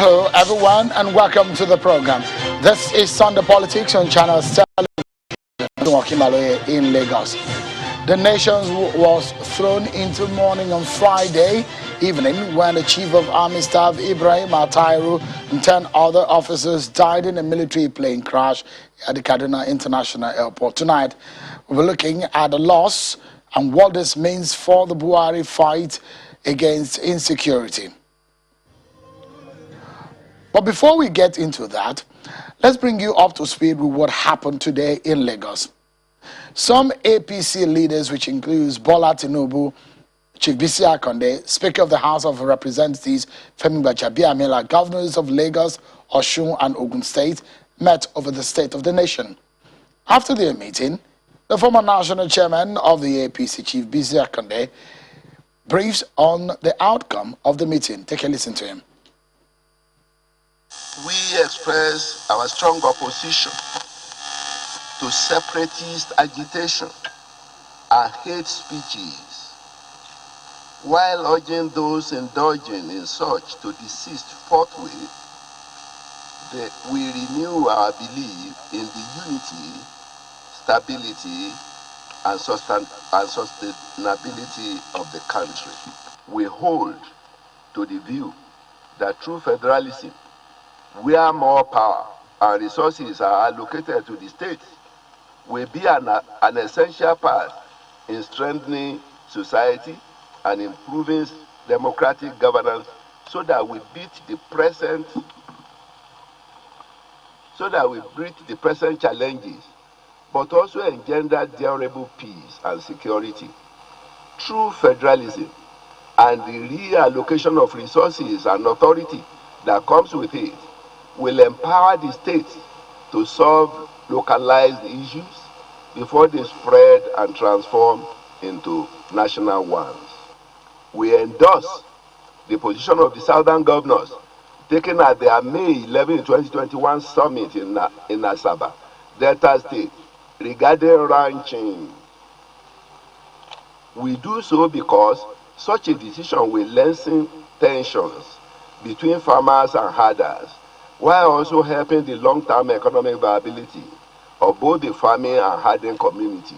Hello everyone and welcome to the program. This is Sunday Politics on Channel 7 in Lagos. The nation was thrown into mourning on Friday evening when the Chief of Army Staff Ibrahim Attahiru and 10 other officers died in a military plane crash at the Kaduna International Airport. Tonight, we're looking at the loss and what this means for the Buhari fight against insecurity. But before we get into that, let's bring you up to speed with what happened today in Lagos. Some APC leaders, which includes Bola Tinubu, Chief Bisi Akande, Speaker of the House of Representatives Femi Gbajabiamila, governors of Lagos, Osun and Ogun State, met over the state of the nation. After their meeting, the former national chairman of the APC, Chief Bisi Akande, briefs on the outcome of the meeting. Take a listen to him. We express our strong opposition to separatist agitation and hate speeches, while urging those indulging in such to desist forthwith. We renew our belief in the unity, stability, and sustainability of the country. We hold to the view that through federalism, where more power and resources are allocated to the states, will be an essential part in strengthening society and improving democratic governance, so that we beat the present challenges, but also engender durable peace and security. Through federalism and the reallocation of resources and authority that comes with it, will empower the states to solve localized issues before they spread and transform into national ones. We endorse the position of the southern governors taken at their May 11, 2021 summit in Asaba, Delta State, regarding ranching. We do so because such a decision will lessen tensions between farmers and herders, while also helping the long-term economic viability of both the farming and herding communities.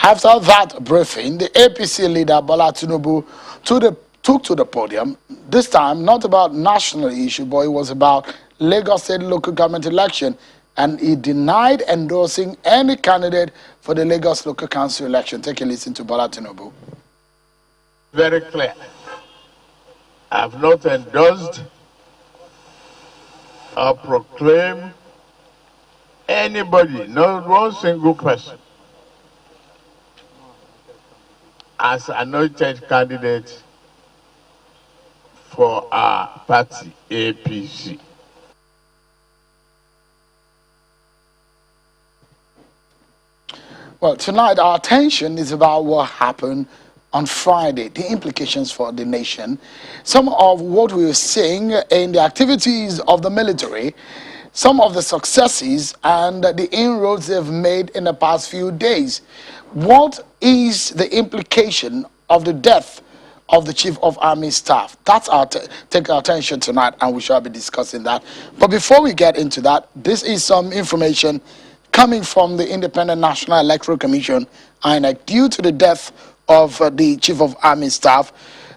After that briefing, the APC leader Bola Tinubu took to the podium, this time not about national issue, but it was about Lagos State local government election, and he denied endorsing any candidate for the Lagos local council election. Take a listen to Bola Tinubu. Very clear. I've not endorsed or proclaimed anybody, not one single person, as anointed candidate for our party, APC. Well, tonight our attention is about what happened on Friday, the implications for the nation, some of what we were seeing in the activities of the military, some of the successes and the inroads they've made in the past few days. What is the implication of the death of the Chief of Army Staff? That's take our attention tonight, and we shall be discussing that. But before we get into that, this is some information coming from the Independent National Electoral Commission, INEC. Due to the death of the Chief of Army Staff,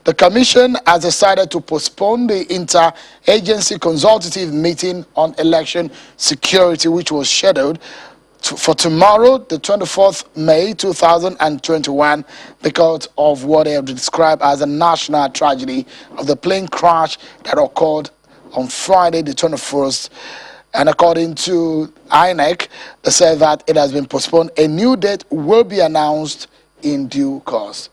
the Commission has decided to postpone the inter-agency consultative meeting on election security, which was scheduled for tomorrow, the 24th May 2021, because of what they have described as a national tragedy of the plane crash that occurred on Friday, the 21st. And according to INEC, they said that it has been postponed. A new date will be announced in due course.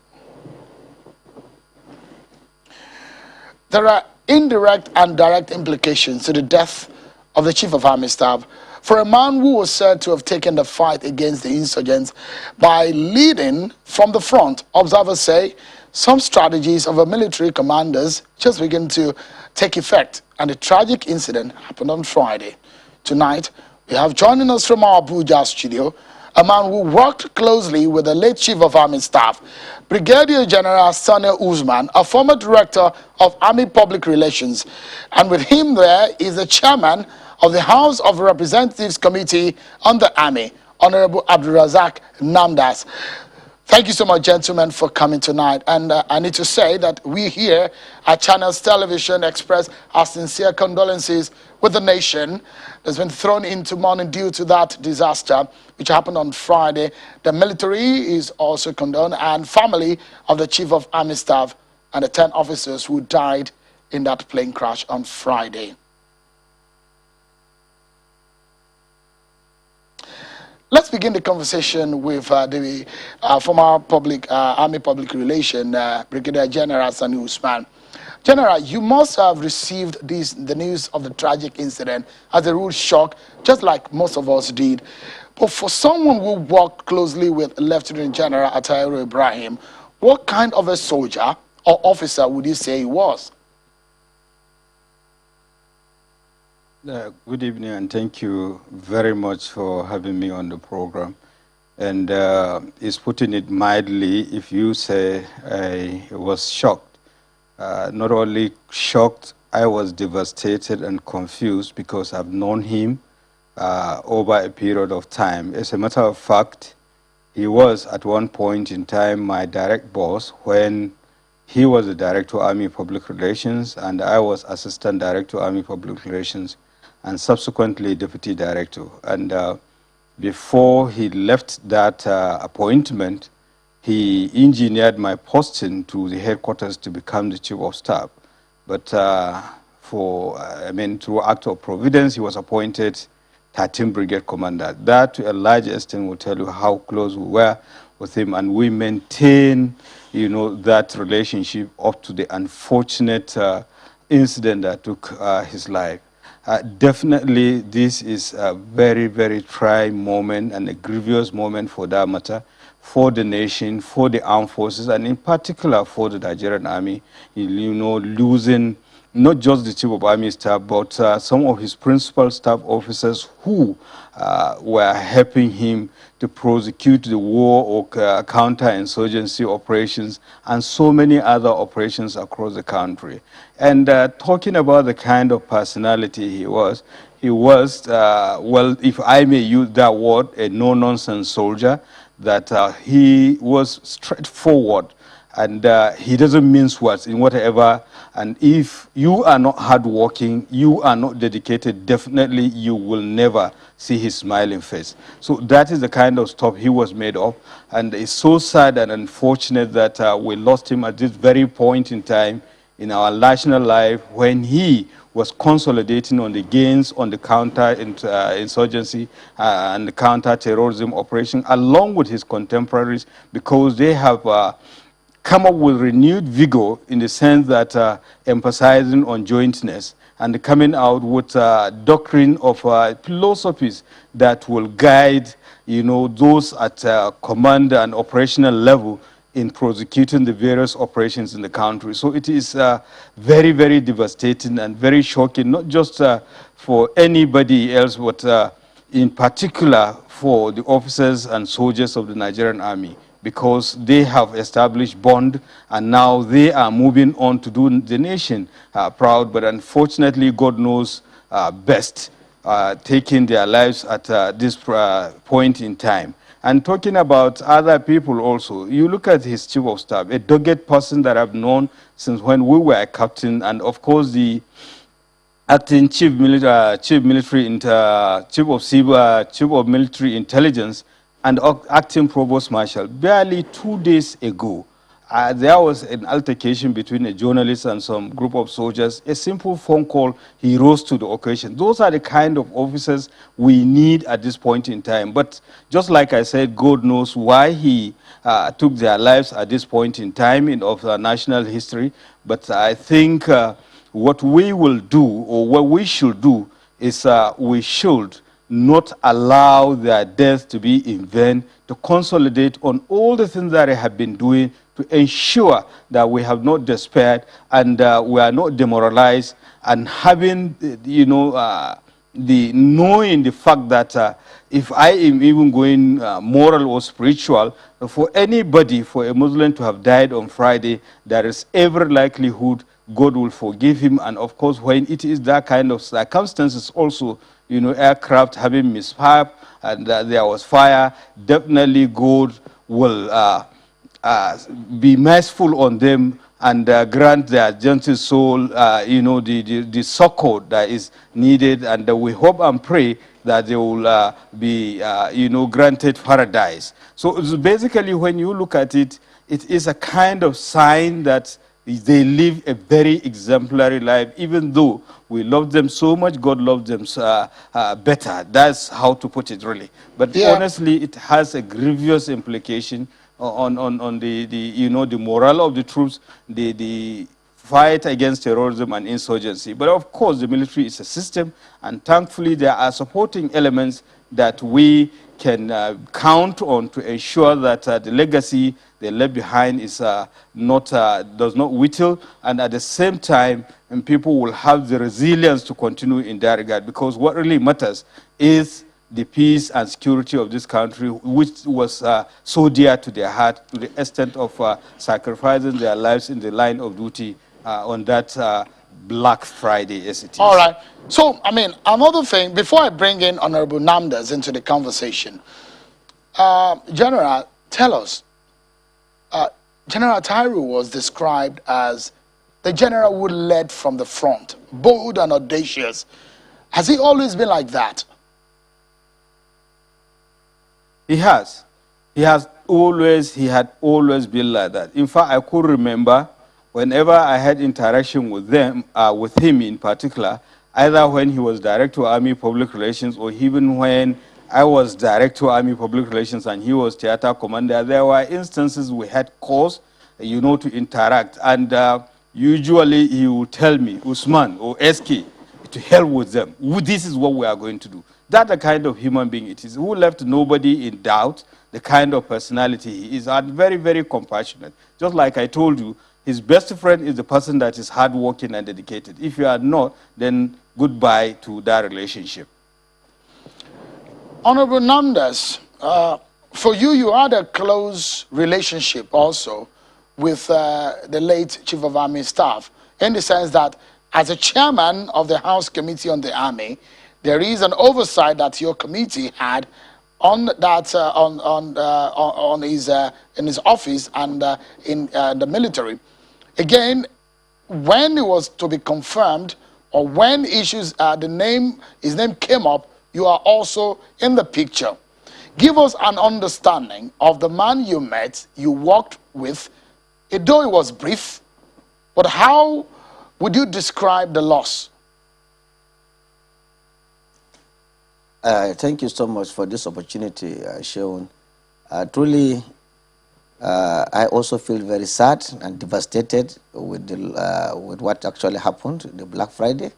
There are indirect and direct implications to the death of the Chief of Army Staff. For a man who was said to have taken the fight against the insurgents by leading from the front, observers say some strategies of our military commanders just begin to take effect, and the tragic incident happened on Friday. Tonight, we have joining us from our Abuja studio a man who worked closely with the late Chief of Army Staff, Brigadier General Sani Usman, a former director of Army Public Relations. And with him there is the chairman of the House of Representatives Committee on the Army, Honorable Abdulrazak Namdas. Thank you so much, gentlemen, for coming tonight. And I need to say that we here at Channels Television express our sincere condolences with the nation that's been thrown into mourning due to that disaster which happened on Friday. The military is also condoned, and family of the Chief of Army Staff and the 10 officers who died in that plane crash on Friday. Let's begin the conversation with the former Army Public Relation Brigadier General Sani Usman. General, you must have received the news of the tragic incident as a rude shock, just like most of us did. But for someone who worked closely with Lieutenant General Attahiru Ibrahim, what kind of a soldier or officer would you say he was? Good evening, and thank you very much for having me on the program. And it's putting it mildly if you say I was shocked. Not only shocked, I was devastated and confused because I've known him over a period of time. As a matter of fact, he was at one point in time my direct boss when he was the Director of Army Public Relations and I was Assistant Director of Army Public Relations, and subsequently Deputy Director. And before he left that appointment, he engineered my posting to the headquarters to become the Chief of Staff. But through act of providence, he was appointed 13th Brigade Commander. That, to a large extent, will tell you how close we were with him, and we maintain, that relationship up to the unfortunate incident that took his life. Definitely, this is a very, very trying moment and a grievous moment for that matter, for the nation, for the armed forces, and in particular for the Nigerian Army, losing not just the Chief of Army Staff, but some of his principal staff officers who were helping him to prosecute the war or counter-insurgency operations and so many other operations across the country. And talking about the kind of personality he was, well, if I may use that word, a no-nonsense soldier, that he was straightforward, and he doesn't mince words in whatever. And if you are not hardworking, you are not dedicated, definitely you will never see his smiling face. So that is the kind of stuff he was made of. And it's so sad and unfortunate that we lost him at this very point in time in our national life when he was consolidating on the gains on the counter-insurgency and the counter-terrorism operation, along with his contemporaries, because they have come up with renewed vigor in the sense that emphasizing on jointness and coming out with a doctrine of philosophies that will guide, those at command and operational level in prosecuting the various operations in the country. So it is very, very devastating and very shocking, not just for anybody else, but in particular for the officers and soldiers of the Nigerian Army, because they have established bond and now they are moving on to do the nation proud. But unfortunately, God knows best, taking their lives at this point in time. And talking about other people also, you look at his Chief of Staff, a dogged person that I've known since when we were a captain, and of course the acting Chief of Military Intelligence, and acting Provost Marshal. Barely 2 days ago, there was an altercation between a journalist and some group of soldiers. A simple phone call, he rose to the occasion. Those are the kind of officers we need at this point in time. But just like I said, God knows why he took their lives at this point in time of national history. But I think what we will do, or what we should do, is we should not allow their death to be in vain, to consolidate on all the things that they have been doing to ensure that we have not despaired and we are not demoralized, and having, the knowing the fact that if I am even going moral or spiritual, for anybody, for a Muslim to have died on Friday, there is every likelihood God will forgive him. And of course, when it is that kind of circumstances also, you know, aircraft having mishap and there was fire, definitely God will be merciful on them and grant their gentle soul, you know, the succor that is needed. And we hope and pray that they will be, you know, granted paradise. So it's basically, when you look at it, it is a kind of sign that they live a very exemplary life. Even though we love them so much, God loves them better. That's how to put it, really. But honestly, it has a grievous implication on the you know, the morale of the troops, the fight against terrorism and insurgency. But of course, the military is a system, and thankfully there are supporting elements that we can count on to ensure that the legacy they left behind is does not whittle, and at the same time, and people will have the resilience to continue in that regard, because what really matters is the peace and security of this country, which was so dear to their heart, to the extent of sacrificing their lives in the line of duty on that Black Friday, as it is. All right. So, I mean, another thing, before I bring in Honorable Namdas into the conversation, General, tell us, General Attahiru was described as the general who led from the front, bold and audacious. Has he always been like that? He has. He had always been like that. In fact, I could remember whenever I had interaction with with him in particular, either when he was Director of Army Public Relations or even when I was Director of Army Public Relations and he was Theater Commander, there were instances we had cause, you know, to interact. And usually he would tell me, Usman or SK, to hell with them. This is what we are going to do. That's the kind of human being it is, who left nobody in doubt, the kind of personality he is, and very, very compassionate. Just like I told you, his best friend is the person that is hardworking and dedicated. If you are not, then goodbye to that relationship. Honorable Namdas, for you, you had a close relationship also with the late Chief of Army Staff, in the sense that as a chairman of the House Committee on the Army, there is an oversight that your committee had on that on his in his office and in the military. Again, when it was to be confirmed, or when issues his name came up, you are also in the picture. Give us an understanding of the man you met, you worked with, though it was brief, but how would you describe the loss? Thank you so much for this opportunity, Shaun. Truly, I also feel very sad and devastated with with what actually happened, the Black Friday.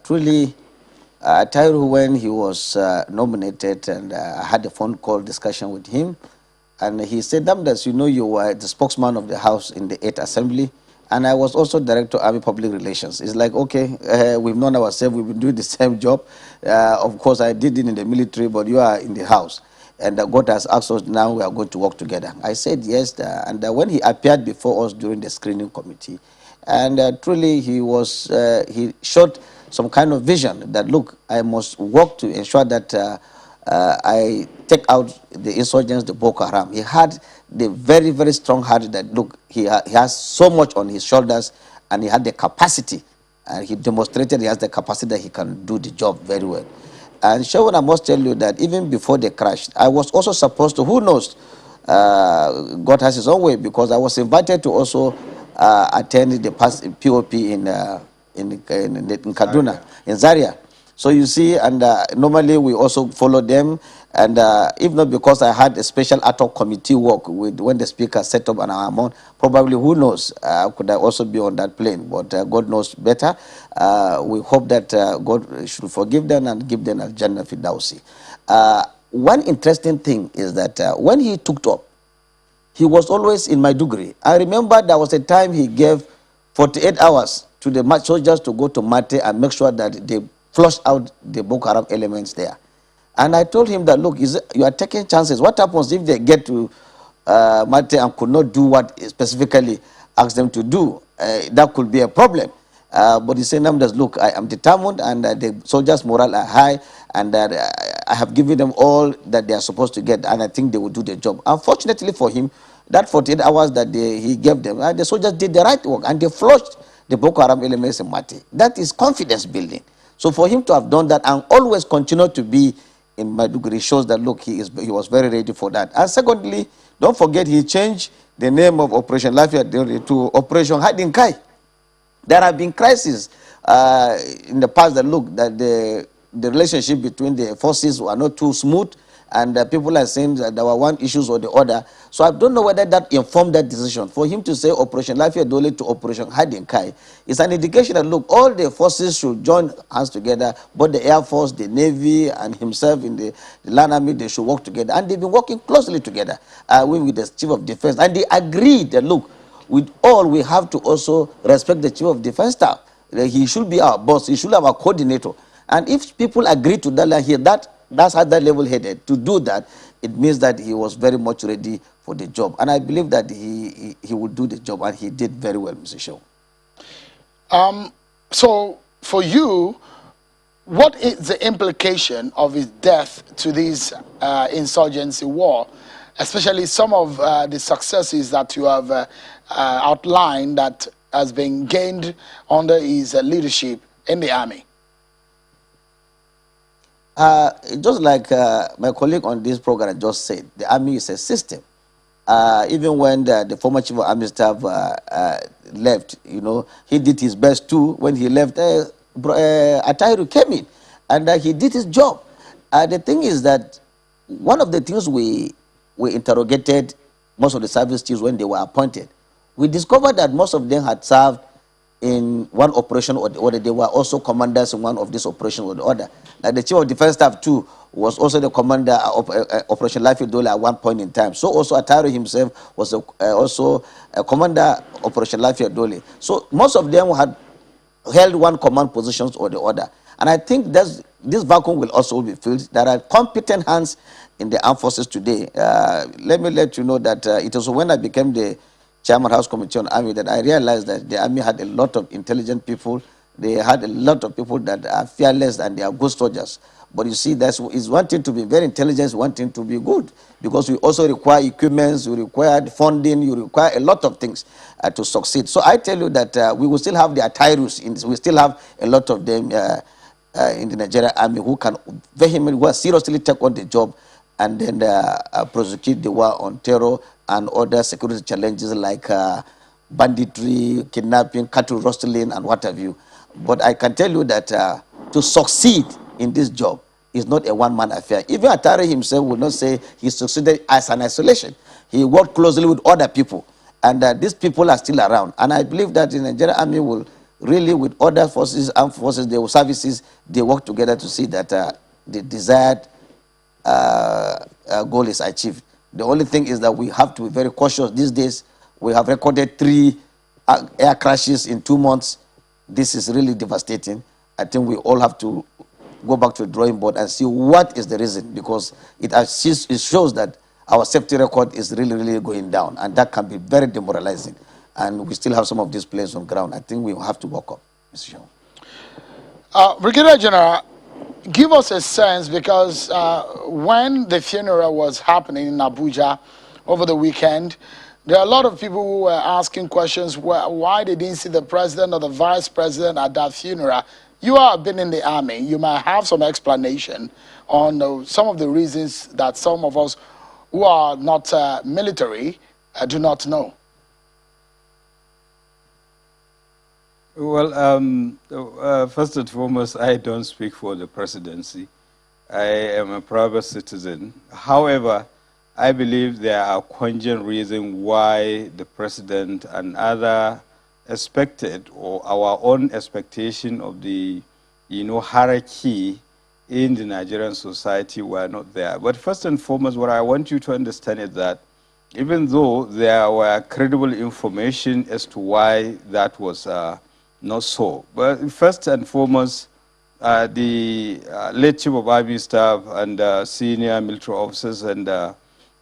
Truly, Attahiru, when he was nominated, and I had a phone call discussion with him, and he said, Namdas, you know, you were the spokesman of the House in the 8th Assembly, and I was also Director of Army Public Relations. It's like, okay, we've known ourselves, we've been doing the same job. Of course, I did it in the military, but you are in the House. And God has asked us, now we are going to work together. I said yes, and when he appeared before us during the screening committee, and truly he showed some kind of vision that, look, I must work to ensure that I take out the insurgents, the Boko Haram. He had the very, very strong heart that, look, he has so much on his shoulders, and he had the capacity, and he demonstrated he has the capacity that he can do the job very well. And Shaun, I must tell you that even before they crashed, I was also supposed to, who knows, God has his own way, because I was invited to also attend the POP in Kaduna, in Zaria. So you see, and normally we also follow them, and if not because I had a special ad hoc committee work with when the speaker set up an amount, probably, who knows, could I also be on that plane, but God knows better. We hope that God should forgive them and give them a Jannah Fidausi. One interesting thing is that when he took up, he was always in Maiduguri. I remember there was a time he gave 48 hours to the soldiers to go to Mate and make sure that they flushed out the Boko Haram elements there. And I told him that, look, you are taking chances. What happens if they get to Mate and could not do what specifically asked them to do? That could be a problem. But he said, Namdas, look, I am determined, and the soldiers' morale are high, and I have given them all that they are supposed to get, and I think they will do the job. Unfortunately for him, that 48 hours that he gave them, the soldiers did the right work, and they flushed the Boko Haram elements in Mate. That is confidence building. So for him to have done that and always continue to be in Maiduguri shows that, look, he was very ready for that. And secondly, don't forget he changed the name of Operation Lafayette to Operation Hiding Kai. There have been crises in the past that, look, that the relationship between the forces were not too smooth, and people are saying that there were one issues or the other. So I don't know whether that informed that decision. For him to say Operation Lafayette Dole to Operation Hiding Kai is an indication that, look, all the forces should join hands together, both the Air Force, the Navy, and himself in the Land Army, they should work together. And they've been working closely together with the Chief of Defense. And they agreed that, look, with all, we have to also respect the Chief of Defense Staff. He should be our boss. He should have a coordinator. And if people agree to that, like here, that's how that level headed. To do that, it means that he was very much ready for the job. And I believe that he would do the job, and he did very well, Mr. Shaw. So for you, what is the implication of his death to this insurgency war, especially some of the successes that you have outlined that has been gained under his leadership in the army? Just like my colleague on this program just said, the army is a system. Even when the former chief of army staff left, you know, he did his best too. When he left, Attahiru came in, and he did his job. The thing is that one of the things we interrogated most of the service chiefs when they were appointed, we discovered that most of them had served in one operation or the other. They were also commanders in one of these operations or the other. Like the Chief of Defense Staff too was also the commander of Operation Lafayette Dole at one point in time. So also Attahiru himself was also a commander of Operation Lafayette Dole. So most of them had held one command positions or the other. And I think this vacuum will also be filled. There are competent hands in the armed forces today. Let me let you know that it was when I became the Chairman House Committee on Army that I realized that the Army had a lot of intelligent people. They had a lot of people that are fearless and they are good soldiers. But you see, that's one thing to be very intelligent, one thing to be good, because we also require equipment, we require funding, you require a lot of things to succeed. So I tell you that we will still have the Attahirus, we still have a lot of them in the Nigerian Army who can vehemently, seriously take on the job and then prosecute the war on terror and other security challenges like banditry, kidnapping, cattle rustling, and what have you. But I can tell you that to succeed in this job is not a one-man affair. Even Attahiru himself would not say he succeeded as an isolation. He worked closely with other people, and these people are still around. And I believe that the Nigerian Army will really, with other forces, armed forces, their services, they work together to see that the desired goal is achieved. The only thing is that we have to be very cautious these days. We have recorded 3 air crashes in 2 months. This is really devastating. I think we all have to go back to the drawing board and see what is the reason, because it shows that our safety record is really, really going down, and that can be very demoralizing. And we still have some of these players on ground. I think we will have to work up, Mr. Shaw. Brigadier General, give us a sense, because when the funeral was happening in Abuja over the weekend, there are a lot of people who were asking questions why they didn't see the president or the vice president at that funeral. You have been in the army. You might have some explanation on some of the reasons that some of us who are not military do not know. Well, first and foremost, I don't speak for the presidency. I am a private citizen. However, I believe there are cogent reasons why the president and other expected, or our own expectation of the, hierarchy in the Nigerian society were not there. But first and foremost, what I want you to understand is that even though there were credible information as to why that was not so, but first and foremost, the late Chief of Army Staff and senior military officers and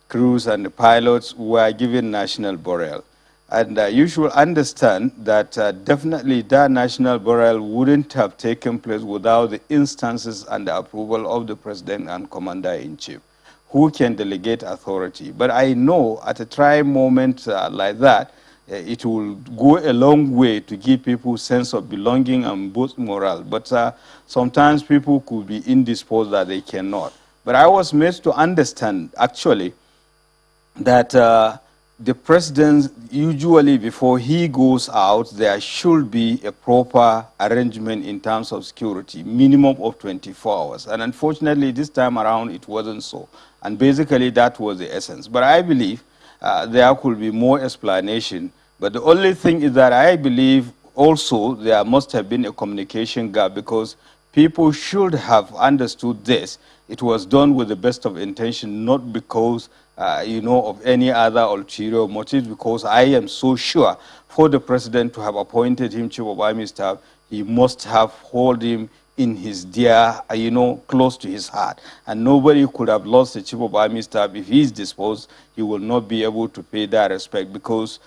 crews and the pilots were given national burial. And you should understand that definitely that national burial wouldn't have taken place without the instances and the approval of the President and Commander-in-Chief, who can delegate authority. But I know at a trying moment like that, it will go a long way to give people a sense of belonging and boost morale. But sometimes people could be indisposed that they cannot. But I was made to understand, actually, that the president, usually before he goes out, there should be a proper arrangement in terms of security, minimum of 24 hours. And unfortunately, this time around, it wasn't so. And basically, that was the essence. But I believe there could be more explanation. But the only thing is that I believe also there must have been a communication gap, because people should have understood this. It was done with the best of intention, not because of any other ulterior motives, because I am so sure for the president to have appointed him Chief of Army Staff, he must have held him in his dear, close to his heart. And nobody could have lost the Chief of Army Staff. If he is disposed, he will not be able to pay that respect, because,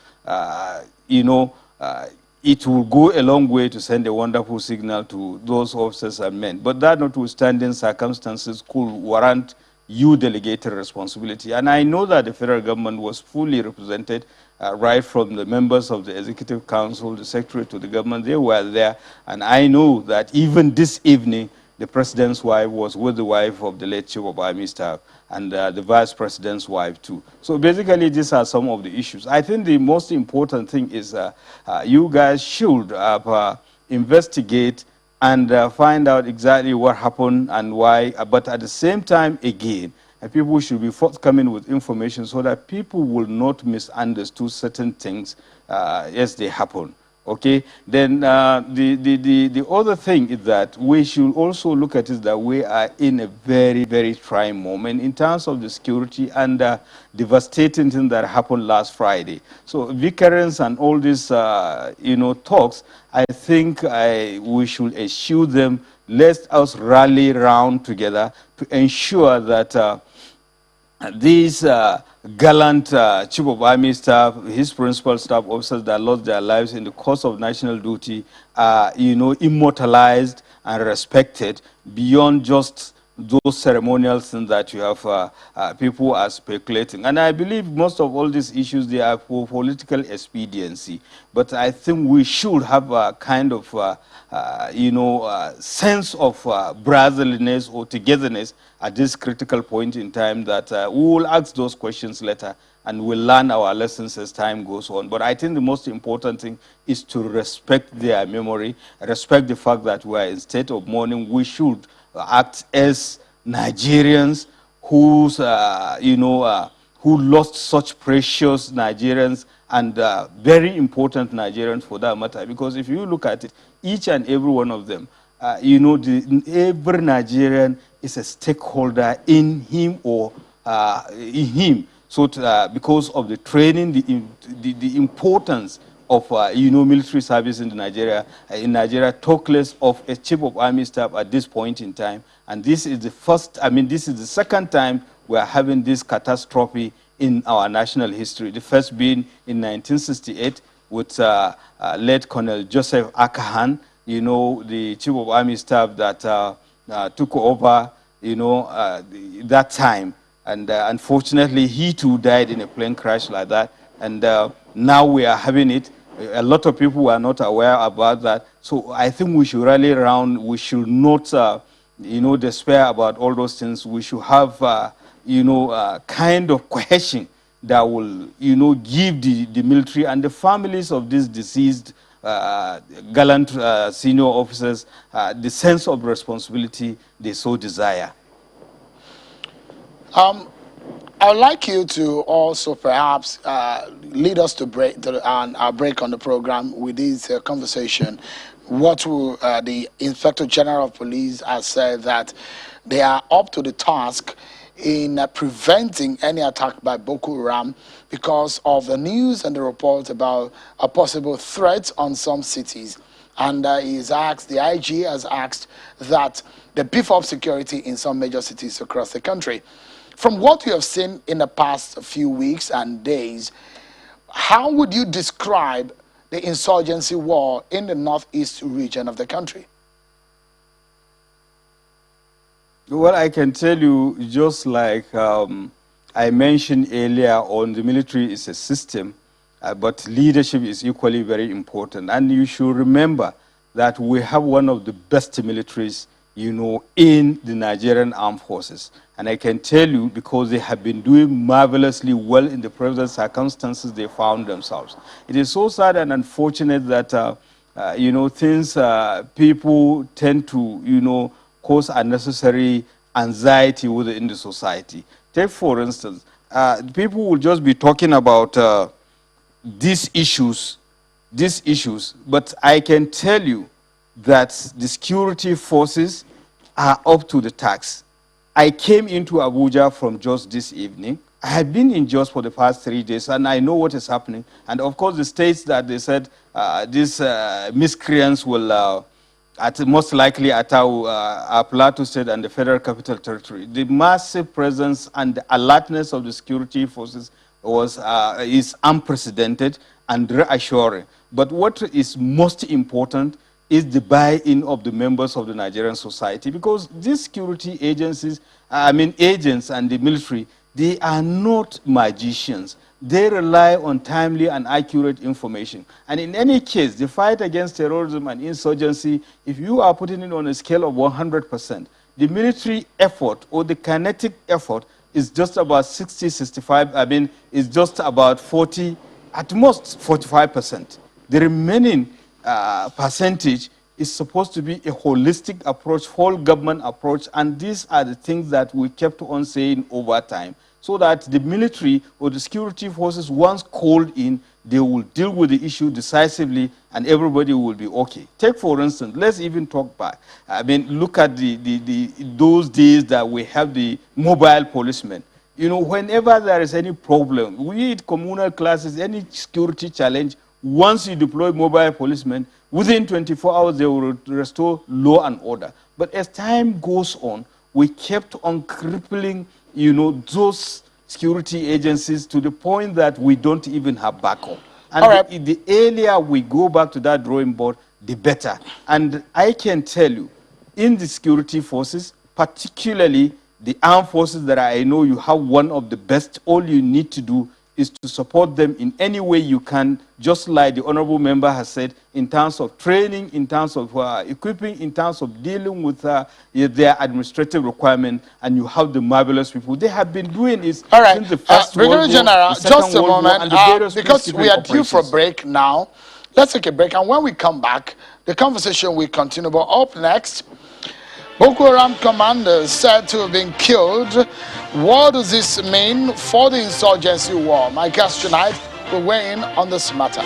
it will go a long way to send a wonderful signal to those officers and men. But that notwithstanding, circumstances could warrant you delegated responsibility. And I know that the federal government was fully represented, right from the members of the Executive Council, the Secretary to the government, they were there. And I know that even this evening, the president's wife was with the wife of the late Chief of Army Staff, and the vice president's wife too. So basically, these are some of the issues. I think the most important thing is you guys should investigate and find out exactly what happened and why, but at the same time, again, people should be forthcoming with information so that people will not misunderstand certain things as they happen. Okay, then the other thing is that we should also look at is that we are in a very, very trying moment in terms of the security and devastating thing that happened last Friday. So vicariance and all these, talks, I think we should eschew them. Let us rally round together to ensure that these gallant Chief of Army Staff, his principal staff officers that lost their lives in the course of national duty are, immortalized and respected beyond just those ceremonial things that you have people are speculating. And I believe most of all these issues, they are for political expediency. But I think we should have a kind of, sense of brotherliness or togetherness at this critical point in time, that we will ask those questions later and we'll learn our lessons as time goes on. But I think the most important thing is to respect their memory, respect the fact that we are in state of mourning. We should act as Nigerians who's, who lost such precious Nigerians and very important Nigerians for that matter. Because if you look at it, each and every one of them, every Nigerian is a stakeholder in him or in him. So because of the training, the importance of military service in Nigeria, talk less of a Chief of Army Staff at this point in time. And this is the second time we are having this catastrophe in our national history. The first being in 1968 with late Colonel Joseph Akahan, the Chief of Army Staff that took over, that time. And unfortunately, he too died in a plane crash like that. And now we are having it. A lot of people were not aware about that. So I think we should rally around. We should not, despair about all those things. We should have, kind of cohesion that will, give the military and the families of these deceased gallant senior officers the sense of responsibility they so desire. I would like you to also perhaps lead us to our break on the program with this conversation. What will the Inspector General of Police has said that they are up to the task in preventing any attack by Boko Haram because of the news and the reports about a possible threat on some cities. and he's asked, the IG has asked that they beef up security in some major cities across the country. From what you have seen in the past few weeks and days, how would you describe the insurgency war in the northeast region of the country? Well, I can tell you, just like I mentioned earlier on, the military is a system, but leadership is equally very important. And you should remember that we have one of the best militaries, you know, in the Nigerian armed forces. And I can tell you, because they have been doing marvelously well in the present circumstances they found themselves. It is so sad and unfortunate that, you know, things, people tend to, you know, cause unnecessary anxiety within the society. Take, for instance, people will just be talking about these issues, but I can tell you that the security forces are up to the task. I came into Abuja from Jos this evening. I have been in Jos for the past 3 days, and I know what is happening. And of course, the states that they said these miscreants will most likely Attahiru, Plateau State and the Federal Capital Territory. The massive presence and the alertness of the security forces is unprecedented and reassuring. But what is most important is the buy-in of the members of the Nigerian society, because these security agencies, agents and the military, they are not magicians. They rely on timely and accurate information. And in any case, the fight against terrorism and insurgency, if you are putting it on a scale of 100%, the military effort or the kinetic effort is just about 60, 65, is just about 40, at most 45%. The remaining percentage is supposed to be a holistic approach, whole government approach, and these are the things that we kept on saying over time, so that the military or the security forces, once called in, they will deal with the issue decisively and everybody will be okay. Take, for instance, let's even talk back. Look at those days that we have the mobile policemen. You know, whenever there is any problem, be it communal classes, any security challenge, once you deploy mobile policemen, within 24 hours they will restore law and order. But as time goes on, we kept on crippling, you know, those security agencies to the point that we don't even have backup. And the earlier we go back to that drawing board, the better. And I can tell you, in the security forces, particularly the armed forces that I know you have one of the best, all you need to do is to support them in any way you can, just like the honorable member has said, in terms of training, in terms of equipping, in terms of dealing with their administrative requirement, and you have the marvelous people. They have been doing this since the First World War, General, the Second just a World moment, War, and the because we are due for a break now. Let's take a break, and when we come back, the conversation will continue. But up next, Boko Haram commanders said to have been killed. What does this mean for the insurgency war? My guest tonight will weigh in on this matter.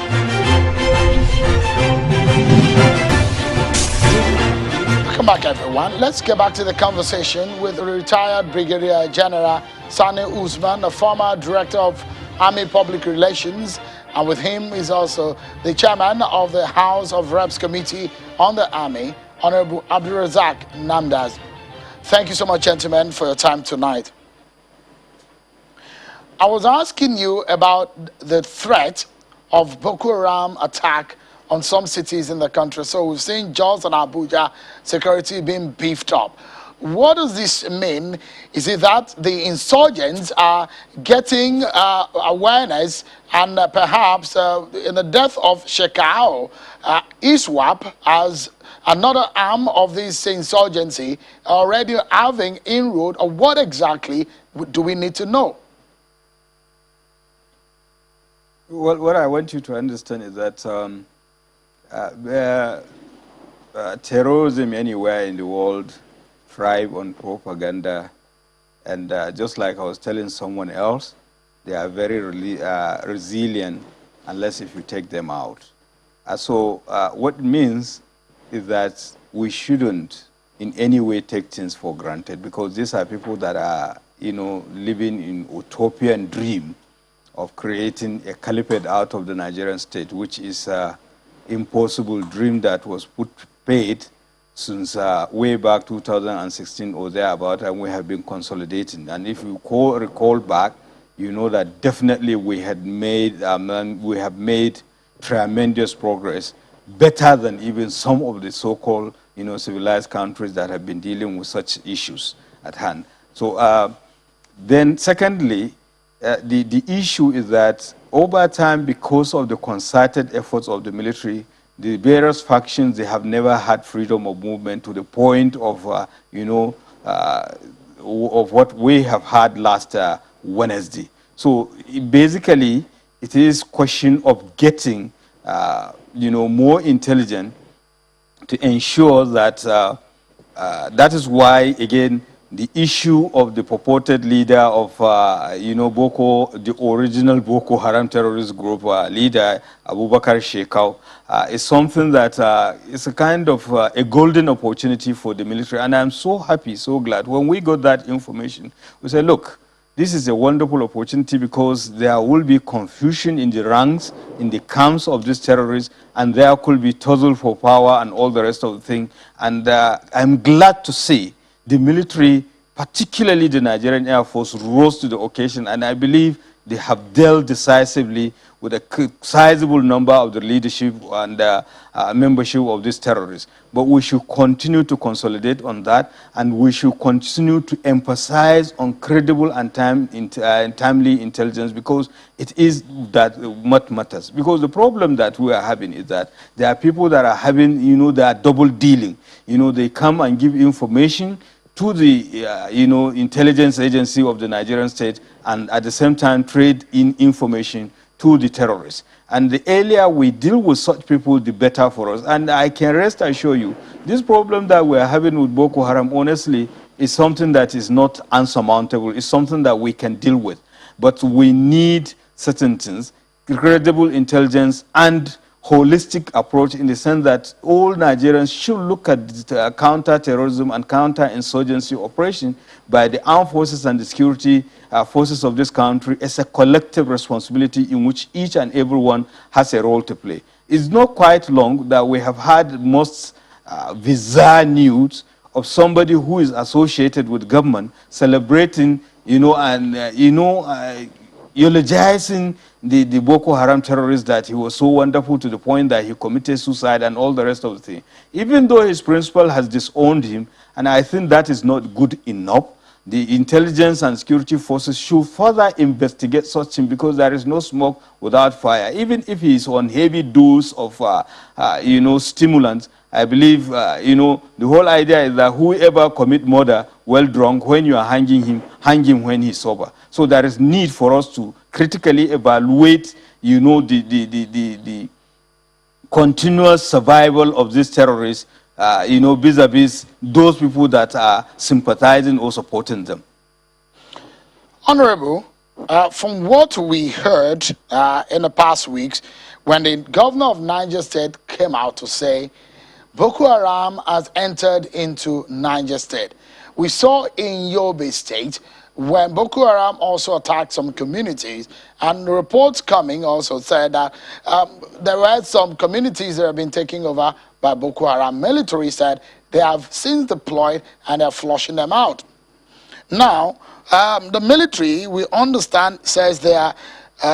Welcome back, everyone. Let's get back to the conversation with retired Brigadier General Sani Usman, the former Director of Army Public Relations, and with him is also the Chairman of the House of Reps Committee on the Army, Honorable Abdulrazak Namdaz. Thank you so much, gentlemen, for your time tonight. I was asking you about the threat of Boko Haram attack on some cities in the country. So we've seen Jos and Abuja security being beefed up. What does this mean? Is it that the insurgents are getting awareness and perhaps in the death of Shekau, ISWAP as another arm of this insurgency already having inroad? Or what exactly do we need to know? Well, what I want you to understand is that terrorism anywhere in the world thrive on propaganda, and just like I was telling someone else, they are very resilient unless if you take them out. So what it means is that we shouldn't in any way take things for granted, because these are people that are, you know, living in utopian dream of creating a caliphate out of the Nigerian state, which is impossible dream that was paid since way back 2016 or thereabout, and we have been consolidating. And if you recall back, you know that definitely we have made tremendous progress, better than even some of the so-called, civilized countries that have been dealing with such issues at hand. So then secondly, the issue is that over time, because of the concerted efforts of the military, the various factions, they have never had freedom of movement to the point of, of what we have had last Wednesday. So basically, it is question of getting, more intelligent to ensure that that is why, again, the issue of the purported leader of, the original Boko Haram terrorist group leader, Abubakar Shekau, is something that is a kind of a golden opportunity for the military. And I'm so happy, so glad. When we got that information, we said, look, this is a wonderful opportunity because there will be confusion in the ranks, in the camps of these terrorists, and there could be tussle for power and all the rest of the thing. And I'm glad to see the military, particularly the Nigerian Air Force, rose to the occasion, and I believe they have dealt decisively with a sizable number of the leadership and membership of these terrorists. But we should continue to consolidate on that, and we should continue to emphasize on credible and timely intelligence, because it is that what matters. Because the problem that we are having is that there are people that are having, they are double dealing. They come and give information to the, intelligence agency of the Nigerian state, and at the same time trade in information to the terrorists. And the earlier we deal with such people, the better for us. And I can rest assure you, this problem that we're having with Boko Haram, honestly, is something that is not unsurmountable. It's something that we can deal with. But we need certain things, credible intelligence, and holistic approach, in the sense that all Nigerians should look at the counter-terrorism and counter-insurgency operation by the armed forces and the security forces of this country as a collective responsibility in which each and everyone has a role to play. It's not quite long that we have had most bizarre news of somebody who is associated with government celebrating, eulogizing the Boko Haram terrorist, that he was so wonderful to the point that he committed suicide and all the rest of the thing. Even though his principal has disowned him, and I think that is not good enough, the intelligence and security forces should further investigate such thing, because there is no smoke without fire. Even if he is on heavy dose of, stimulants, I believe, the whole idea is that whoever commit murder while drunk, when you are hanging him, hang him when he's sober. So there is need for us to critically evaluate, the continuous survival of these terrorists, vis-a-vis those people that are sympathizing or supporting them. Honorable, from what we heard in the past weeks, when the governor of Niger State came out to say Boko Haram has entered into Niger State, we saw in Yobe State when Boko Haram also attacked some communities, and reports coming also said that there were some communities that have been taken over by Boko Haram. Military said they have since deployed and they're flushing them out. Now, the military, we understand, says they are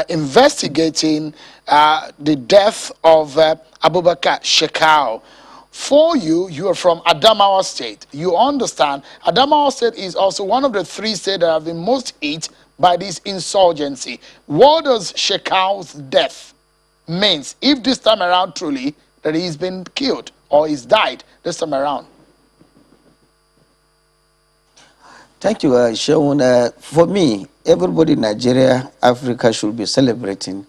investigating the death of Abubakar Shekau. For you, you are from Adamawa State. You understand, Adamawa State is also one of the 3 states that have been most hit by this insurgency. What does Shekau's death means, if this time around truly that he's been killed or he's died this time around? Thank you, Shaun. For me, everybody in Nigeria, Africa should be celebrating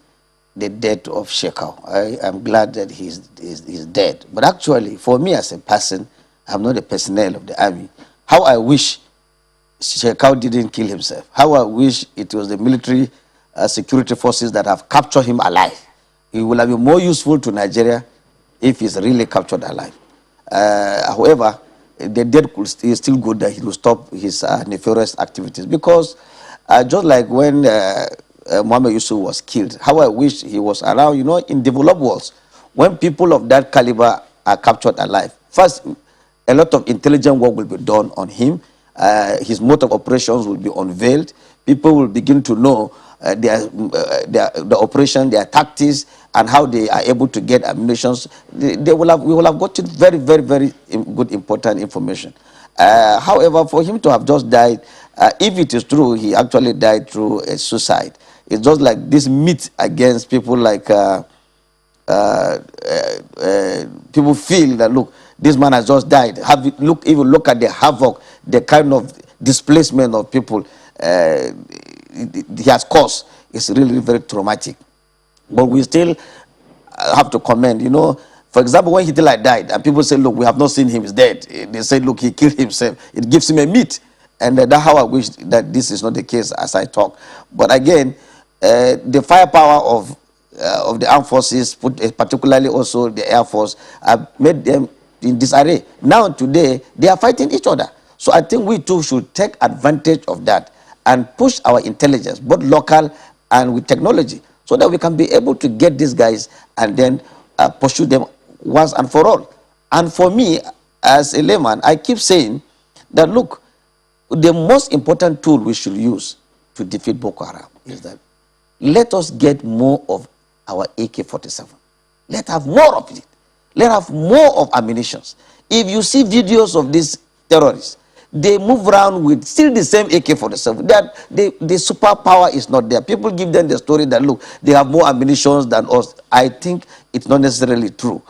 the death of Shekau. I am glad that he's dead. But actually, for me as a person, I'm not a personnel of the army. How I wish Shekau didn't kill himself. How I wish it was the military security forces that have captured him alive. He will have been more useful to Nigeria if he's really captured alive. However, the death is still good that he will stop his nefarious activities. Because just like when Muhammad Yusuf was killed, how I wish he was around, in developed worlds, when people of that caliber are captured alive, first, a lot of intelligent work will be done on him. His mode of operations will be unveiled. People will begin to know the operation, their tactics, and how they are able to get ammunition. We will have gotten very, very, very good, important information. However, for him to have just died, if it is true, he actually died through a suicide. It's just like this myth against people like people feel that, look, this man has just died. Even look at the havoc, the kind of displacement of people he has caused. It's really very traumatic. But we still have to commend, for example, when Hitler died, and people say, look, we have not seen him, he's dead. They say, look, he killed himself. It gives him a myth. And that's how I wish that this is not the case as I talk. But again, the firepower of the armed forces, particularly also the Air Force, have made them in disarray. Now, today, they are fighting each other. So I think we too should take advantage of that and push our intelligence, both local and with technology, so that we can be able to get these guys and then pursue them once and for all. And for me, as a layman, I keep saying that, look, the most important tool we should use to defeat Boko Haram is that let us get more of our AK-47. Let's have more of it. Let's have more of ammunition. If you see videos of these terrorists, they move around with still the same AK-47. The superpower is not there. People give them the story that, look, they have more ammunition than us. I think it's not necessarily true.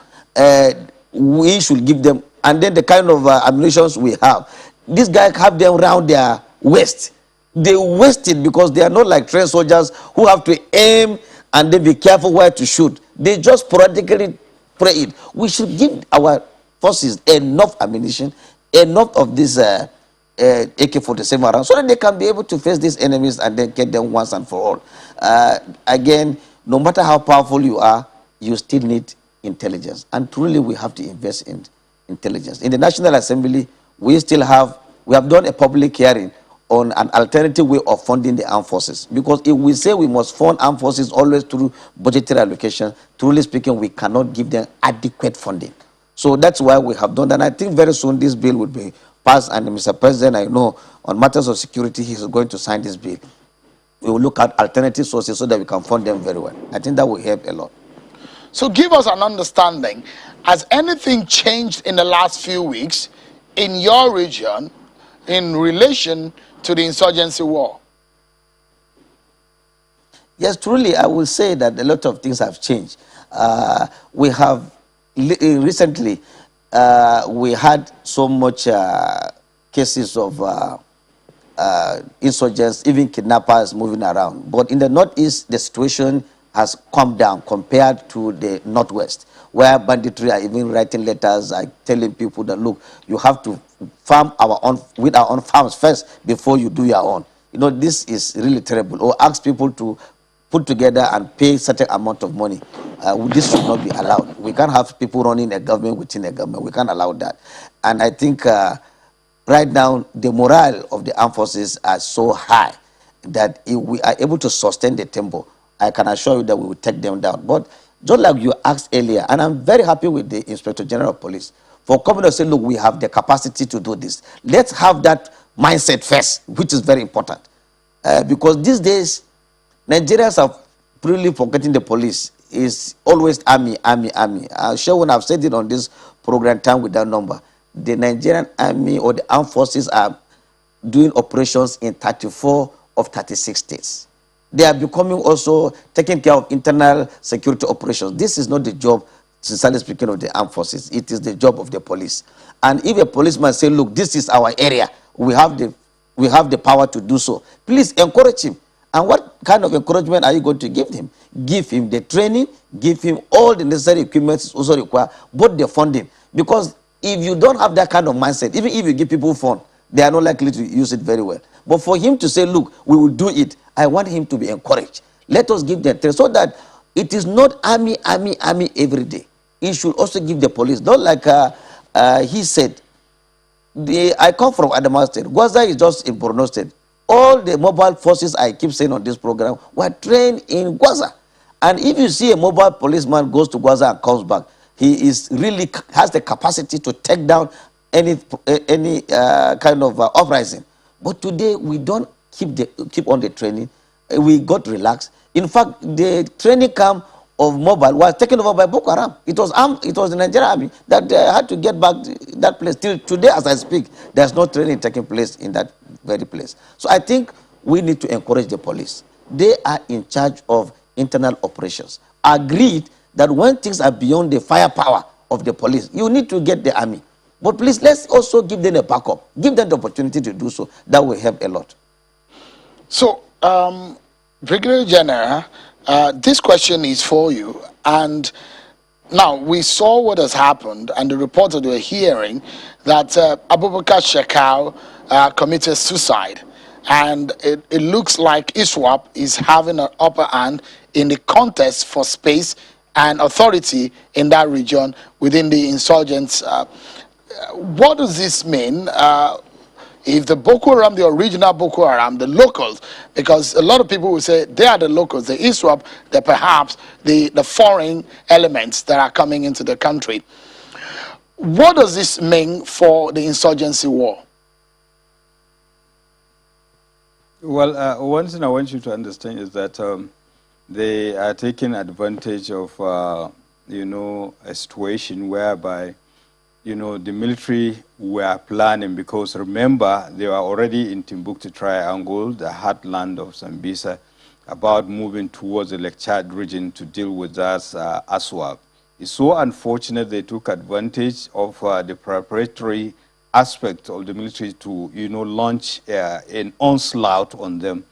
We should give them, and then the kind of ammunitions we have, these guys have them around their waist. They waste it because they are not like trained soldiers who have to aim and then be careful where to shoot. They just sporadically spray it. We should give our forces enough ammunition, enough of this AK-47 around, so that they can be able to face these enemies and then get them once and for all. Again, no matter how powerful you are, you still need intelligence. And truly, we have to invest in intelligence. In the National Assembly, we have done a public hearing on an alternative way of funding the armed forces. Because if we say we must fund armed forces always through budgetary allocation, truly speaking, we cannot give them adequate funding. So that's why we have done that. And I think very soon this bill will be passed. And Mr. President, I know on matters of security, he is going to sign this bill. We will look at alternative sources so that we can fund them very well. I think that will help a lot. So give us an understanding. Has anything changed in the last few weeks in your region in relation to the insurgency war? Yes, truly, I will say that a lot of things have changed. We have recently, we had so much cases of insurgents, even kidnappers moving around. But in the Northeast, the situation has calmed down compared to the Northwest, where banditry are even writing letters, telling people that, look, you have to farm with our own farms first before you do your own. This is really terrible. Or ask people to put together and pay certain amount of money. This should not be allowed. We can't have people running a government within a government. We can't allow that. And I think right now, the morale of the armed forces are so high that if we are able to sustain the tempo, I can assure you that we will take them down. But just like you asked earlier, and I'm very happy with the Inspector General of Police for coming to say, look, we have the capacity to do this. Let's have that mindset first, which is very important. Because these days, Nigerians are really forgetting the police. It's always army, army, army. I'm sure when I've said it on this program, Time Without Number, the Nigerian army or the armed forces are doing operations in 34 of 36 states. They are becoming also taking care of internal security operations. This is not the job, sincerely speaking, of the armed forces. It is the job of the police. And if a policeman say, look, this is our area, we have the power to do so, please encourage him. And what kind of encouragement are you going to give him? Give him the training, give him all the necessary equipment also required, both the funding. Because if you don't have that kind of mindset, even if you give people fund, they are not likely to use it very well. But for him to say, look, we will do it, I want him to be encouraged. Let us give them training so that it is not army, army, army every day. He should also give the police, not like he said. I come from Adamawa State. Gwaza is just in Borno State. All the mobile forces I keep saying on this program were trained in Gwaza. And if you see a mobile policeman goes to Gaza and comes back, he is really has the capacity to take down any kind of uprising. But today we don't keep on the training. We got relaxed. In fact, the training camp of mobile was taken over by Boko Haram. It was the Nigerian army that had to get back that place. Till today, as I speak, there's no training taking place in that very place. So I think we need to encourage the police. They are in charge of internal operations. Agreed that when things are beyond the firepower of the police, you need to get the army. But please, let's also give them a backup. Give them the opportunity to do so. That will help a lot. So, Brigadier General, this question is for you. And now we saw what has happened, and the reports that we're hearing that Abubakar Shekau committed suicide. And it looks like ISWAP is having an upper hand in the contest for space and authority in that region within the insurgents. What does this mean? If the Boko Haram, the original Boko Haram, the locals, because a lot of people will say they are the locals, the ISWAP, they're perhaps the foreign elements that are coming into the country. What does this mean for the insurgency war? Well, one thing I want you to understand is that they are taking advantage of, a situation whereby, the military were planning, because remember, they were already in Timbuktu Triangle, the heartland of Sambisa, about moving towards the Lake Chad region to deal with us, ASWAP. It's so unfortunate they took advantage of the preparatory aspect of the military to, launch an onslaught on them,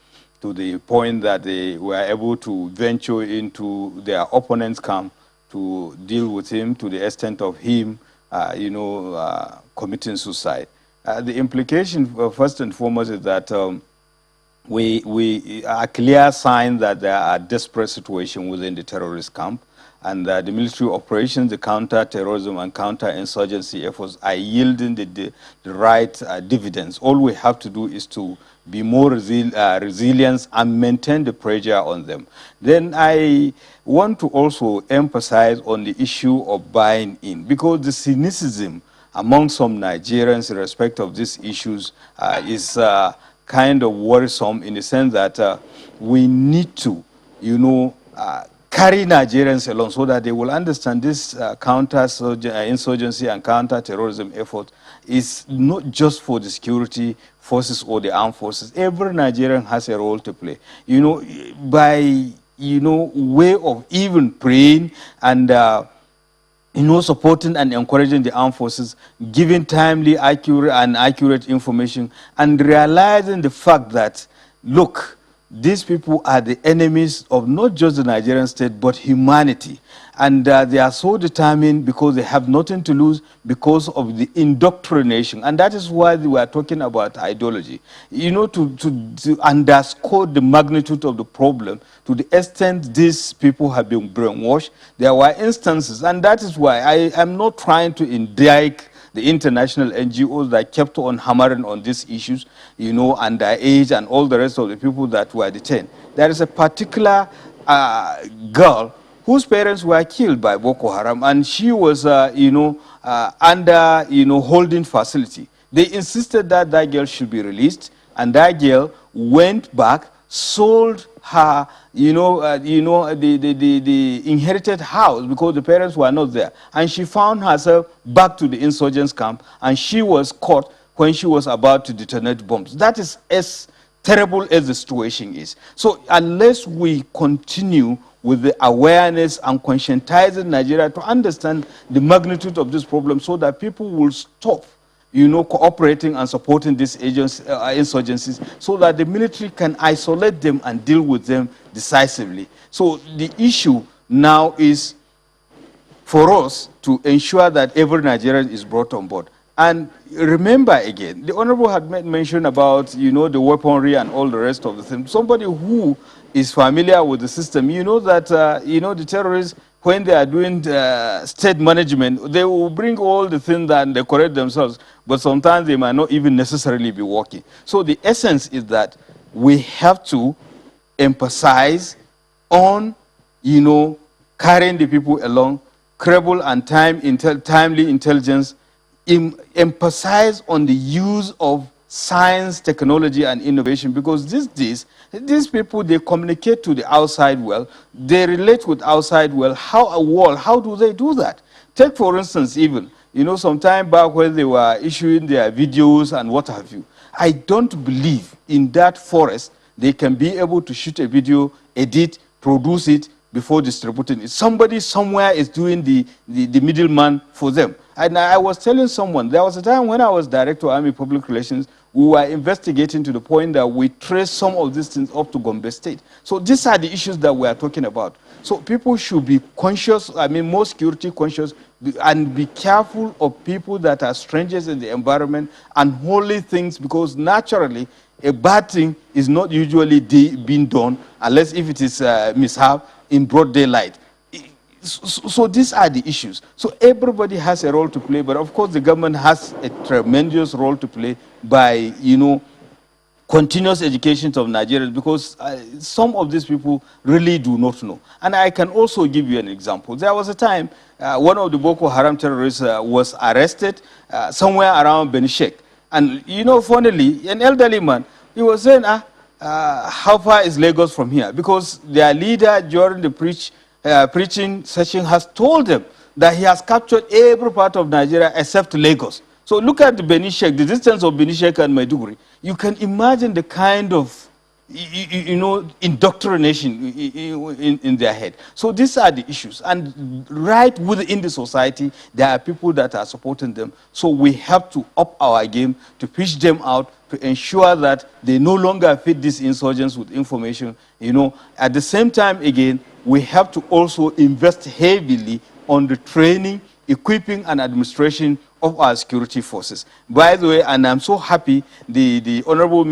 to the point that they were able to venture into their opponent's camp to deal with him to the extent of him, committing suicide. The implication, first and foremost, is that we are clear sign that there are desperate situations within the terrorist camp, and the military operations, the counter-terrorism and counter-insurgency efforts are yielding the right dividends. All we have to do is to be more resilient and maintain the pressure on them. Then I want to also emphasize on the issue of buying in, because the cynicism among some Nigerians in respect of these issues is kind of worrisome, in the sense that we need to, carry Nigerians along so that they will understand this counter-insurgency and counter-terrorism effort is not just for the security forces or the armed forces. Every Nigerian has a role to play. By, way of even praying and, supporting and encouraging the armed forces, giving timely, accurate information, and realizing the fact that, look, these people are the enemies of not just the Nigerian state, but humanity. And they are so determined because they have nothing to lose because of the indoctrination. And that is why we are talking about ideology. To underscore the magnitude of the problem, to the extent these people have been brainwashed, there were instances, and that is why I am not trying to indict the international NGOs that kept on hammering on these issues, underage and all the rest of the people that were detained. There is a particular girl whose parents were killed by Boko Haram, and she was, under, holding facility. They insisted that that girl should be released, and that girl went back, sold her, the inherited house, because the parents were not there. And she found herself back to the insurgents camp, and she was caught when she was about to detonate bombs. That is as terrible as the situation is. So unless we continue with the awareness and conscientizing Nigeria to understand the magnitude of this problem, so that people will stop cooperating and supporting these insurgencies, so that the military can isolate them and deal with them decisively. So the issue now is for us to ensure that every Nigerian is brought on board. And remember again, the Honorable had made mention about, the weaponry and all the rest of the things. Somebody who is familiar with the system, that, the terrorists, when they are doing state management, they will bring all the things and decorate themselves, but sometimes they might not even necessarily be working. So the essence is that we have to emphasize on you know, carrying the people along, credible and timely intelligence, emphasize on the use of science, technology, and innovation, because these people, they communicate to the outside world, they relate with outside world. How do they do that? Take, for instance, even, you know, some time back when they were issuing their videos and what have you, I don't believe in that forest they can be able to shoot a video, edit, produce it, before distributing it. Somebody somewhere is doing the middleman for them. And I was telling someone, there was a time when I was Director of Army Public Relations, we were investigating to the point that we traced some of these things up to Gombe State. So these are the issues that we are talking about. So people should be conscious, I mean, more security conscious, and be careful of people that are strangers in the environment, unholy things, because naturally, a bad thing is not usually being done unless if it is mishap in broad daylight. So these are the issues. So everybody has a role to play, but of course the government has a tremendous role to play by, you know, continuous education of Nigerians, because some of these people really do not know. And I can also give you an example. There was a time one of the Boko Haram terrorists was arrested somewhere around Benishek. And, you know, funnily, an elderly man, he was saying, how far is Lagos from here? Because their leader during the preaching session has told them that he has captured every part of Nigeria except Lagos. So look at the Benishek, the distance of Benishek and Maiduguri. You can imagine the kind of, you know, indoctrination in their head. So these are the issues. And right within the society, there are people that are supporting them. So we have to up our game to push them out, to ensure that they no longer feed these insurgents with information. You know, at the same time, again, we have to also invest heavily on the training, equipping, and administration of our security forces. By the way, and I'm so happy, the honorable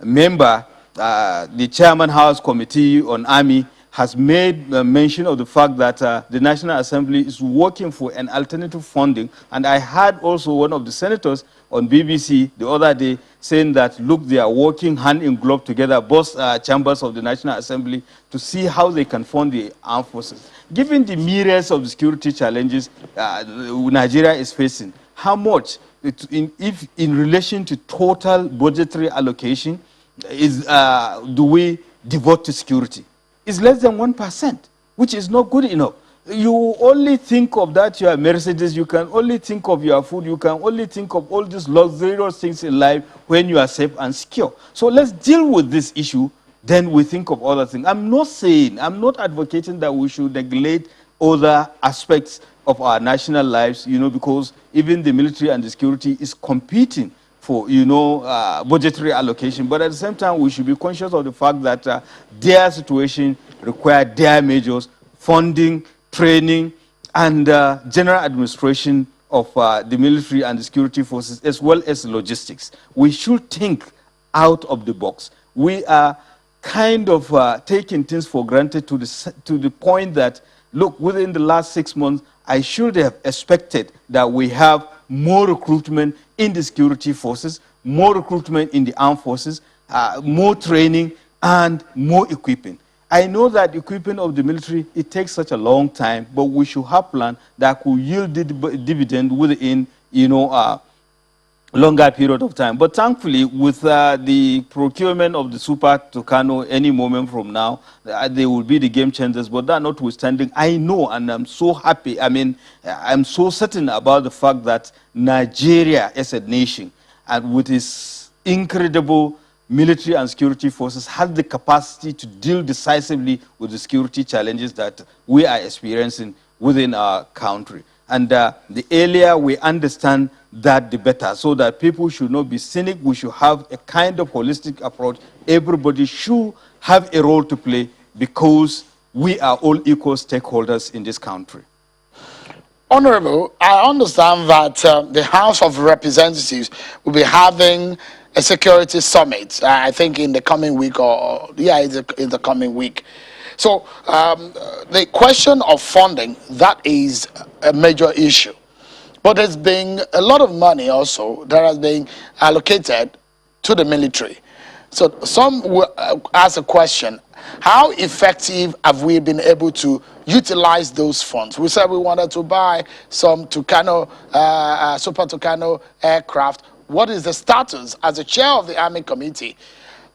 member, the chairman House Committee on Army, has made mention of the fact that the National Assembly is working for an alternative funding. And I heard also one of the senators on BBC the other day saying that, look, they are working hand in glove together, both chambers of the National Assembly, to see how they can fund the armed forces. Given the myriads of security challenges Nigeria is facing, how much, if in relation to total budgetary allocation, do we devote to security? It's less than 1%, which is not good enough. You only think of that, your Mercedes, you can only think of your food, you can only think of all these luxurious things in life when you are safe and secure. So let's deal with this issue, then we think of other things. I'm not advocating that we should neglect other aspects of our national lives, you know, because even the military and the security is competing for, you know, budgetary allocation. But at the same time, we should be conscious of the fact that their situation requires their measures, funding, training, and general administration of the military and the security forces, as well as logistics. We should think out of the box. We are kind of taking things for granted to the point that, look, within the last 6 months, I should have expected that we have more recruitment in the security forces, more recruitment in the armed forces, more training, and more equipping. I know that equipping of the military, it takes such a long time, but we should have a plan that could yield the dividend within, you know, longer period of time. But thankfully, with the procurement of the Super Tucano any moment from now, they will be the game changers. But that notwithstanding, I know, and I'm so happy, I mean, I'm so certain about the fact that Nigeria as a nation, and with its incredible military and security forces, has the capacity to deal decisively with the security challenges that we are experiencing within our country. And the earlier we understand that, the better, so that people should not be cynic. We should have a kind of holistic approach. Everybody should have a role to play, because we are all equal stakeholders in this country. Honorable, I understand that the House of Representatives will be having a security summit, I think in the coming week, or yeah, in the coming week. So the question of funding, that is a major issue. But there's been a lot of money also that has been allocated to the military. So some will ask a question: how effective have we been able to utilize those funds? We said we wanted to buy some Tucano, Super Tucano aircraft. What is the status as a chair of the Army Committee?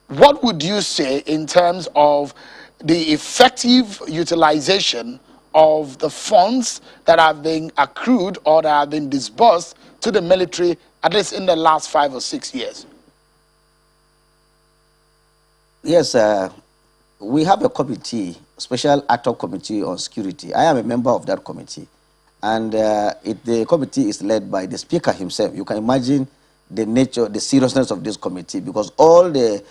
What would you say in terms of the effective utilization of the funds that have been accrued or that have been disbursed to the military, at least in the last 5 or 6 years? Yes, we have a committee, special ad hoc committee on security. I am a member of that committee. And the committee is led by the speaker himself. You can imagine the nature, the seriousness of this committee, because all the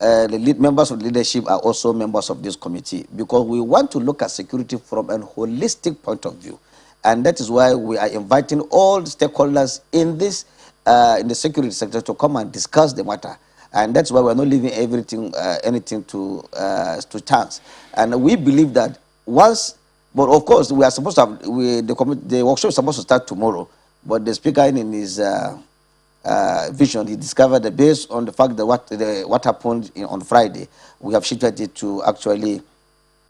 members of the leadership are also members of this committee, because we want to look at security from a holistic point of view. And that is why we are inviting all the stakeholders in this, in the security sector to come and discuss the matter. And that's why we're not leaving everything, anything to chance. And we believe that once, but of course, we are supposed to have, the workshop is supposed to start tomorrow, but the speaker in his vision, he discovered that based on the fact that what happened on Friday, we have shifted it to actually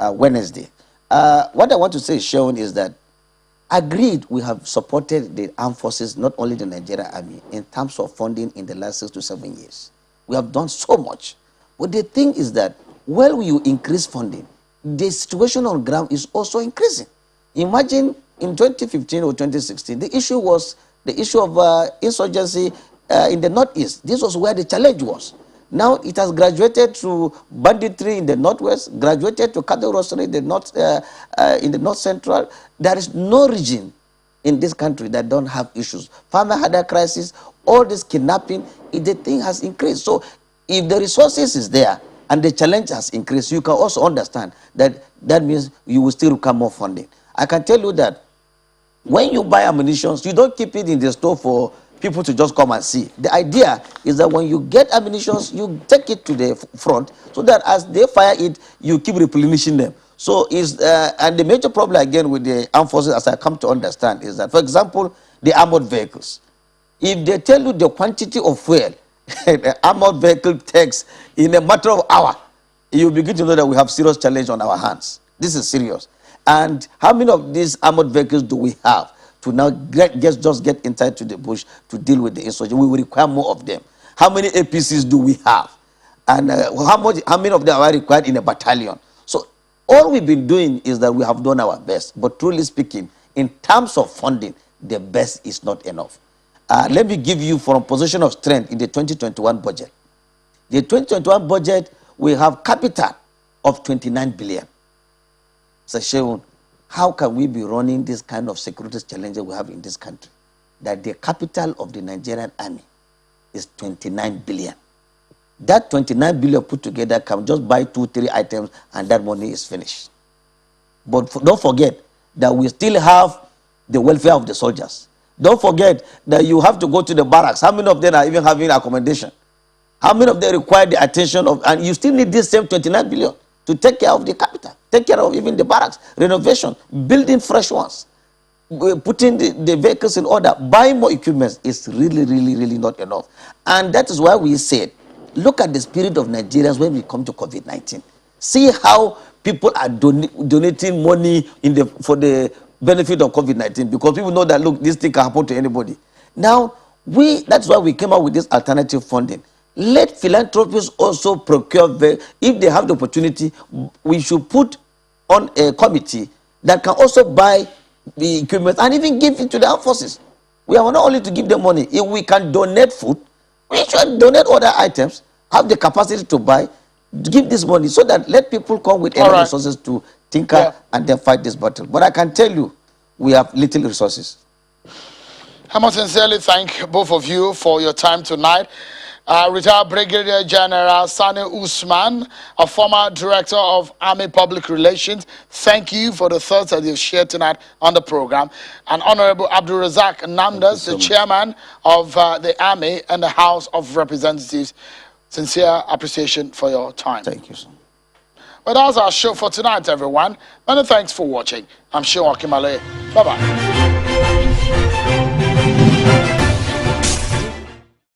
Wednesday. What I want to say, Sean, is that agreed, we have supported the armed forces, not only the Nigerian Army, in terms of funding in the last 6 to 7 years. We have done so much. But the thing is that while you increase funding, the situation on ground is also increasing. Imagine in 2015 or 2016, the issue was the issue of insurgency in the Northeast. This was where the challenge was. Now it has graduated to banditry in the Northwest, graduated to cattle rustling in the North Central. There is no region in this country that don't have issues. Farmer had a crisis, all this kidnapping, the thing has increased. So if the resources is there and the challenge has increased, you can also understand that that means you will still require more funding. I can tell you that when you buy ammunition, you don't keep it in the store for people to just come and see. The idea is that when you get ammunition, you take it to the front so that as they fire it, you keep replenishing them. So and the major problem again with the armed forces, as I come to understand, is that, for example, the armored vehicles. If they tell you the quantity of fuel the armored vehicle takes in a matter of hours, you begin to know that we have serious challenge on our hands. This is serious. And how many of these armored vehicles do we have to now just get inside to the bush to deal with the insurgency? We will require more of them. How many APCs do we have? And how many of them are required in a battalion? So all we've been doing is that we have done our best. But truly speaking, in terms of funding, the best is not enough. Let me give you from a position of strength in the 2021 budget. The 2021 budget, we have capital of 29 billion. So Sheun, how can we be running this kind of security challenges we have in this country? That the capital of the Nigerian Army is 29 billion. That 29 billion put together can just buy 2-3 items and that money is finished. But don't forget that we still have the welfare of the soldiers. Don't forget that you have to go to the barracks. How many of them are even having accommodation? How many of them require the attention of, and you still need this same 29 billion to take care of the capital, take care of even the barracks, renovation, building fresh ones, putting the vehicles in order, buying more equipment is really, really, really not enough. And that is why we said, look at the spirit of Nigerians when we come to COVID-19. See how people are donating money for the benefit of COVID-19, because people know that, look, this thing can happen to anybody. Now, that's why we came up with this alternative funding. Let philanthropists also procure, if they have the opportunity, we should put on a committee that can also buy the equipment and even give it to the armed forces. We are not only to give them money. If we can donate food, we should donate other items, have the capacity to buy, give this money so that let people come with enough resources to tinker and then fight this battle. But I can tell you, we have little resources. I must sincerely thank both of you for your time tonight. Retired Brigadier General Sani Usman, a former Director of Army Public Relations, thank you for the thoughts that you've shared tonight on the program. And Honorable Abdul Razak Namdas, the Chairman of the Army and the House of Representatives, sincere appreciation for your time. Thank you, sir. Well, that's our show for tonight, everyone. Many thanks for watching. I'm Sheun Akimale. Bye-bye.